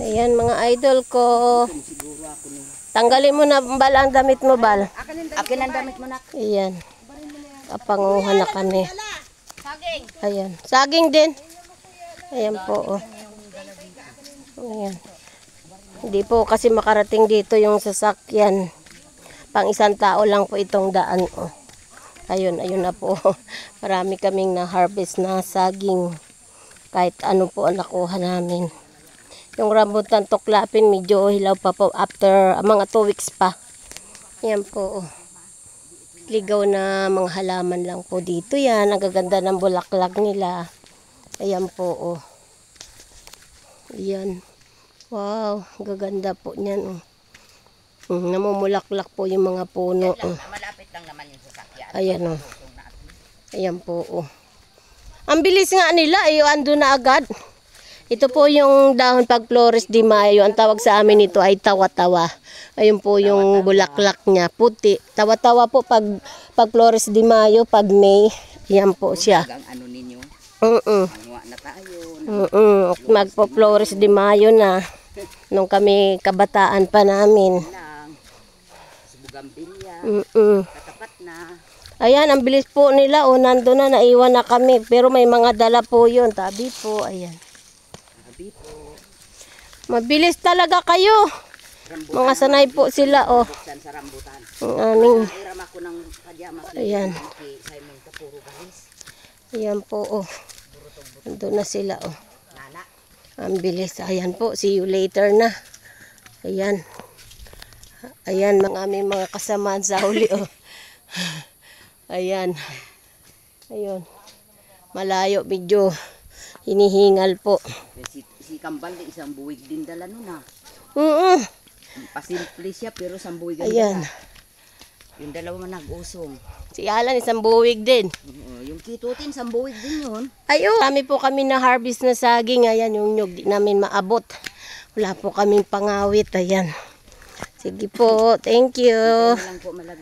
Ayan mga idol ko. Tanggalin mo na Bal ang damit mo, Bal. Akin ang damit mo, nak. Ayan. Kapanguhan na kami. Ayan. Saging din. Ayan po. Oh. Ayan. Hindi po kasi makarating dito yung sasakyan. Pang isang tao lang po itong daan. Oh. Ayun na po. Marami kaming na-harvest na saging. Kahit ano po ang nakuha namin. Yung rambutan tuklapin, medyo hilaw pa po after mga 2 weeks pa. Yan po. Ligaw na mga halaman lang po dito yan. Ang gaganda ng bulaklak nila. Ayan po. Ayan. Wow, gaganda po niyan. Namumulaklak po yung mga puno. Malapit lang naman yung sasakyan. Ayan Ayan po. Ang bilis nga nila, ando na agad. Ito po yung dahon pag Flores de Mayo. Ang tawag sa amin ito ay tawa-tawa. Ayun po yung bulaklak niya, puti. Tawa-tawa po pag Flores de Mayo, pag May. Yan po siya. Ano ninyo? Manguha na tayo. Magpo Flores de Mayo na. Nung kami kabataan pa namin. Bugambilya. Katapat na. Ayan, ang bilis po nila. Nandun na, naiwan na kami. Pero may mga dala po yun. Tabi po, ayan. Tabi po. Mabilis talaga kayo. Rambutan, mga sanay po sila, Buksan sa rambutan. Ang aming, Iram ako ng pajama. ayan. Simon Kapuro Balis. Ayan po, Nandun na sila, Nana. Ang bilis. Ayan po, see you later na. Ayan. Ayan, mga aming mga kasamaan sa huli, Ayan. Ayun. Malayo, medyo hinihingal po. Si Kambal, isang buwig din dala nun, ha? Pasimple siya, pero isang buwig din Ayan. dala. Yung dalawa nag-usong. Si Alan, isang buwig din. Yung kitutin, isang buwig din yun. Ayun. Kami po kami na harvest na saging. Ayan, yung nyug di namin maabot. Wala po kaming pangawit. Ayan. Sige po. Thank you. Lang po malagay.